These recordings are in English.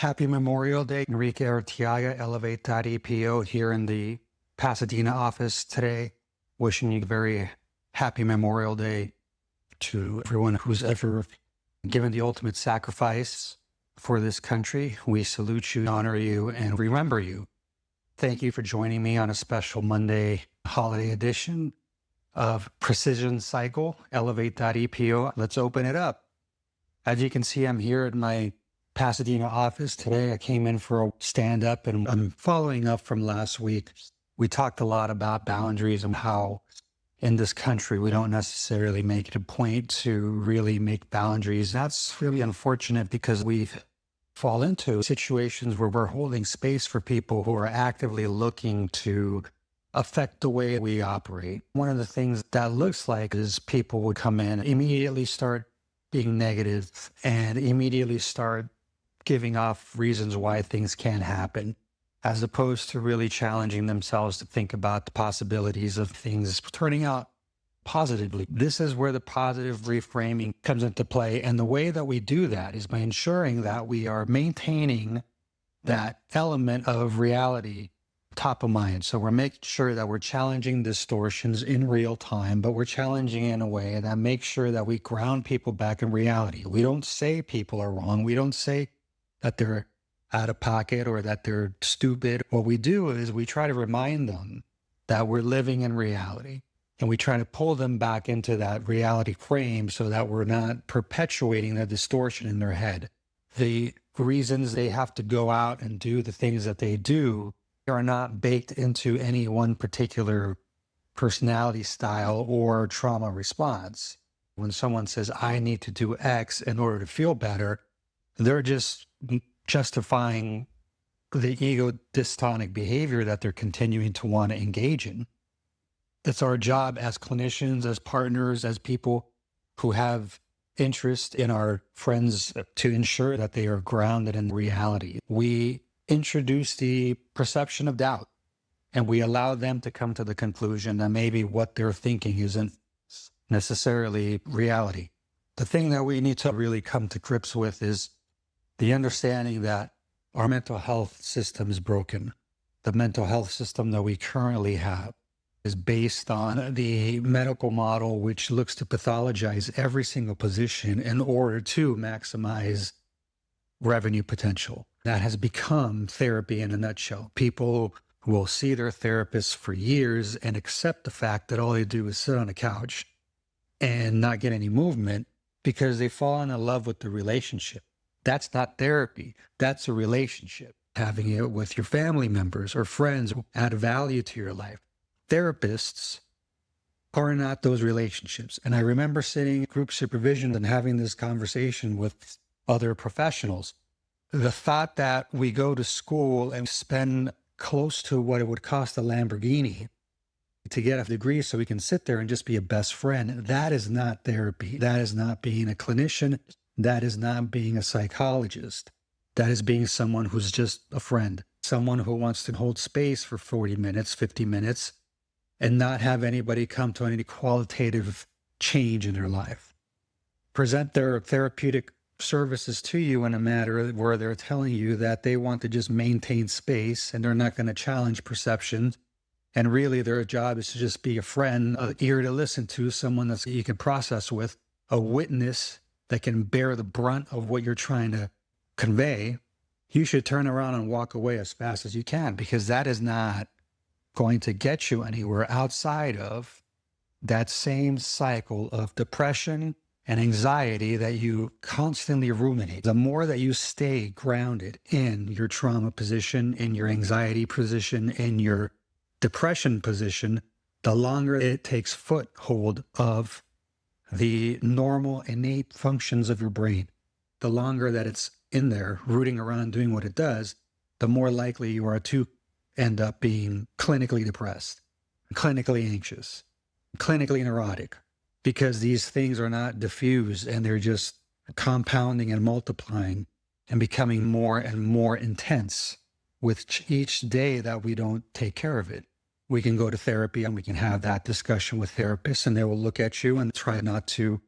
Happy Memorial Day. Enrique Arteaga, elevate.epo here in the Pasadena office today. Wishing you a very happy Memorial Day to everyone who's ever given the ultimate sacrifice for this country. We salute you, honor you, and remember you. Thank you for joining me on a special Monday holiday edition of PrecisionCycle, elevate.epo. Let's open it up. As you can see, I'm here at my Pasadena office today. I came in for a stand-up, and I'm following up from last week. We talked a lot about boundaries and how in this country we don't necessarily make it a point to really make boundaries. That's really unfortunate because we fall into situations where we're holding space for people who are actively looking to affect the way we operate. One of the things that looks like is people would come in, immediately start being negative, and immediately start giving off reasons why things can't happen, as opposed to really challenging themselves to think about the possibilities of things turning out positively. This is where the positive reframing comes into play. And the way that we do that is by ensuring that we are maintaining that element of reality top of mind. So we're making sure that we're challenging distortions in real time, but we're challenging in a way that makes sure that we ground people back in reality. We don't say people are wrong. We don't say that they're out of pocket or that they're stupid. What we do is we try to remind them that we're living in reality, and we try to pull them back into that reality frame so that we're not perpetuating the distortion in their head. The reasons they have to go out and do the things that they do are not baked into any one particular personality style or trauma response. When someone says, I need to do X in order to feel better, they're just justifying the ego dystonic behavior that they're continuing to want to engage in. It's our job as clinicians, as partners, as people who have interest in our friends to ensure that they are grounded in reality. We introduce the perception of doubt, and we allow them to come to the conclusion that maybe what they're thinking isn't necessarily reality. The thing that we need to really come to grips with is the understanding that our mental health system is broken. The mental health system that we currently have is based on the medical model, which looks to pathologize every single position in order to maximize revenue potential. That has become therapy in a nutshell. People will see their therapists for years and accept the fact that all they do is sit on a couch and not get any movement because they fall in love with the relationship. That's not therapy. That's a relationship. Having it with your family members or friends who add value to your life. Therapists are not those relationships. And I remember sitting in group supervision and having this conversation with other professionals. The thought that we go to school and spend close to what it would cost a Lamborghini to get a degree so we can sit there and just be a best friend, that is not therapy. That is not being a clinician. That is not being a psychologist. That is being someone who's just a friend, someone who wants to hold space for 40 minutes, 50 minutes, and not have anybody come to any qualitative change in their life. Present their therapeutic services to you in a manner where they're telling you that they want to just maintain space and they're not going to challenge perception. And really their job is to just be a friend, an ear to listen to, someone that you can process with, a witness that can bear the brunt of what you're trying to convey. You should turn around and walk away as fast as you can, because that is not going to get you anywhere outside of that same cycle of depression and anxiety that you constantly ruminate. The more that you stay grounded in your trauma position, in your anxiety position, in your depression position, the longer it takes foothold of the normal innate functions of your brain. The longer that it's in there rooting around doing what it does, the more likely you are to end up being clinically depressed, clinically anxious, clinically neurotic, because these things are not diffused and they're just compounding and multiplying and becoming more and more intense with each day that we don't take care of it. We can go to therapy and we can have that discussion with therapists, and they will look at you and try not to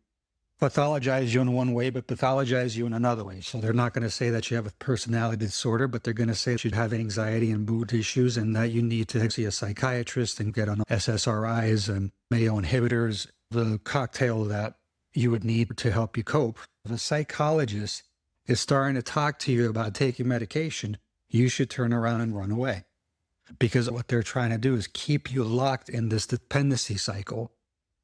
pathologize you in one way, but pathologize you in another way. So they're not going to say that you have a personality disorder, but they're going to say that you have anxiety and mood issues and that you need to see a psychiatrist and get on SSRIs and Mayo inhibitors, the cocktail that you would need to help you cope. If a psychologist is starting to talk to you about taking medication, you should turn around and run away, because what they're trying to do is keep you locked in this dependency cycle.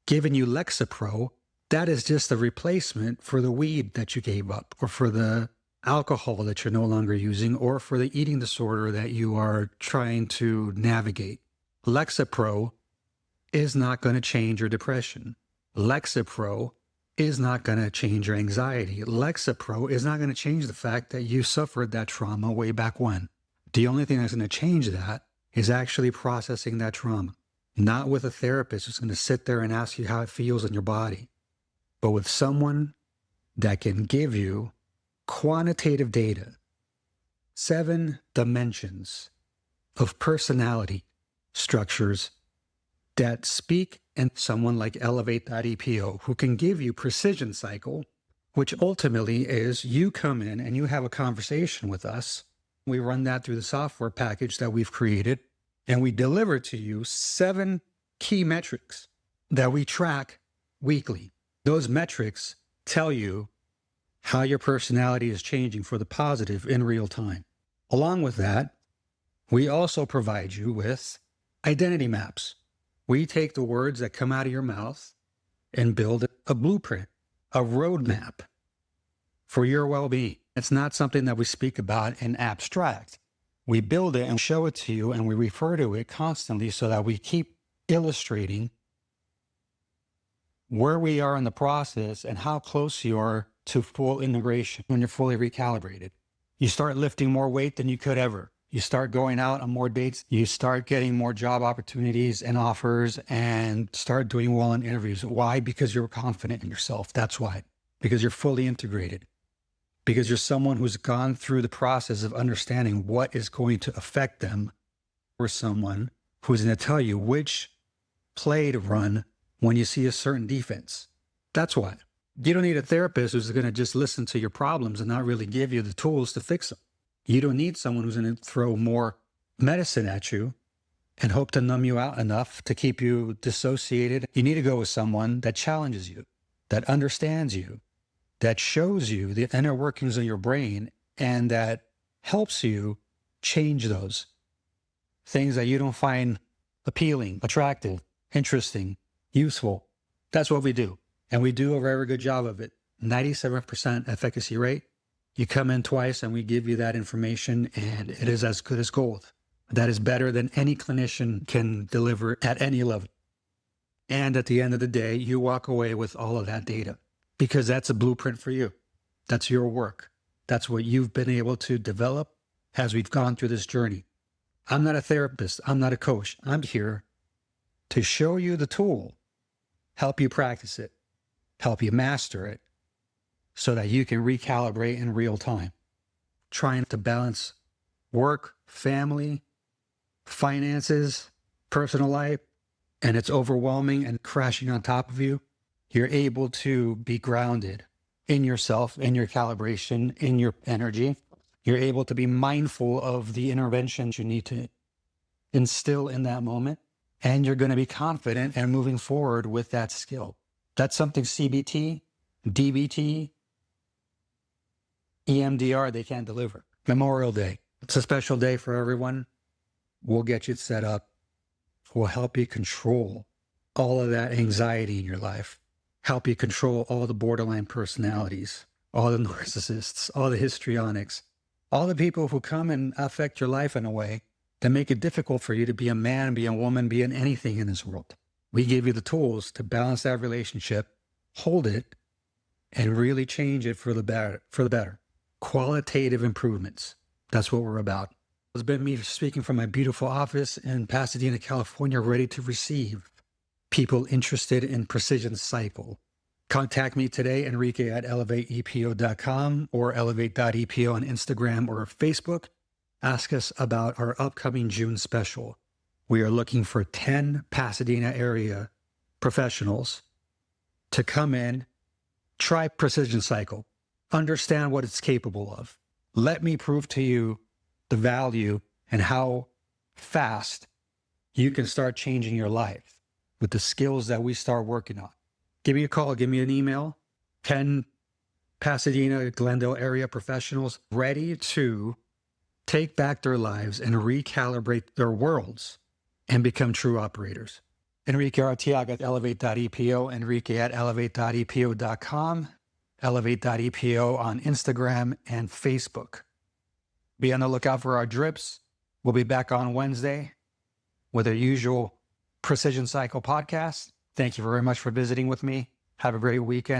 Giving you Lexapro, that is just a replacement for the weed that you gave up, or for the alcohol that you're no longer using, or for the eating disorder that you are trying to navigate. Lexapro is not going to change your depression. Lexapro is not going to change your anxiety. Lexapro is not going to change the fact that you suffered that trauma way back when. The only thing that's going to change that is actually processing that trauma. Not with a therapist who's going to sit there and ask you how it feels in your body, but with someone that can give you quantitative data, 7 dimensions of personality structures that speak, and someone like elevate.epo, who can give you PrecisionCycle, which ultimately is you come in and you have a conversation with us. We run that through the software package that we've created, and we deliver to you 7 key metrics that we track weekly. Those metrics tell you how your personality is changing for the positive in real time. Along with that, we also provide you with identity maps. We take the words that come out of your mouth and build a blueprint, a roadmap for your well-being. It's not something that we speak about in abstract. We build it and show it to you, and we refer to it constantly so that we keep illustrating where we are in the process and how close you are to full integration when you're fully recalibrated. You start lifting more weight than you could ever. You start going out on more dates. You start getting more job opportunities and offers, and start doing well in interviews. Why? Because you're confident in yourself. That's why. Because you're fully integrated. Because you're someone who's gone through the process of understanding what is going to affect them, or someone who's going to tell you which play to run when you see a certain defense. That's why. You don't need a therapist who's going to just listen to your problems and not really give you the tools to fix them. You don't need someone who's going to throw more medicine at you and hope to numb you out enough to keep you dissociated. You need to go with someone that challenges you, that understands you, that shows you the inner workings of your brain, and that helps you change those things that you don't find appealing, attractive, interesting, useful. That's what we do. And we do a very good job of it. 97% efficacy rate. You come in twice and we give you that information, and it is as good as gold. That is better than any clinician can deliver at any level. And at the end of the day, you walk away with all of that data, because that's a blueprint for you. That's your work. That's what you've been able to develop as we've gone through this journey. I'm not a therapist. I'm not a coach. I'm here to show you the tool, help you practice it, help you master it, so that you can recalibrate in real time. Trying to balance work, family, finances, personal life, and it's overwhelming and crashing on top of you. You're able to be grounded in yourself, in your calibration, in your energy. You're able to be mindful of the interventions you need to instill in that moment. And you're going to be confident and moving forward with that skill. That's something CBT, DBT, EMDR, they can't deliver. Memorial Day. It's a special day for everyone. We'll get you set up. We'll help you control all of that anxiety in your life. Help you control all the borderline personalities, all the narcissists, all the histrionics, all the people who come and affect your life in a way that make it difficult for you to be a man, be a woman, be in anything in this world. We give you the tools to balance that relationship, hold it, and really change it for the better. Qualitative improvements. That's what we're about. It's been me speaking from my beautiful office in Pasadena, California, ready to receive people interested in PrecisionCycle. Contact me today, Enrique at elevate.epo.com or elevate.epo on Instagram or Facebook. Ask us about our upcoming June special. We are looking for 10 Pasadena area professionals to come in Try PrecisionCycle. Understand what it's capable of. Let me prove to you the value and how fast you can start changing your life with the skills that we start working on. Give me a call, give me an email. 10 Pasadena, Glendale-area professionals ready to take back their lives and recalibrate their worlds and become true operators. Enrique Arteaga at elevate.epo, Enrique at elevate.epo.com, elevate.epo on Instagram and Facebook. Be on the lookout for our drips. We'll be back on Wednesday with our usual PrecisionCycle podcast. Thank you very much for visiting with me. Have a great weekend.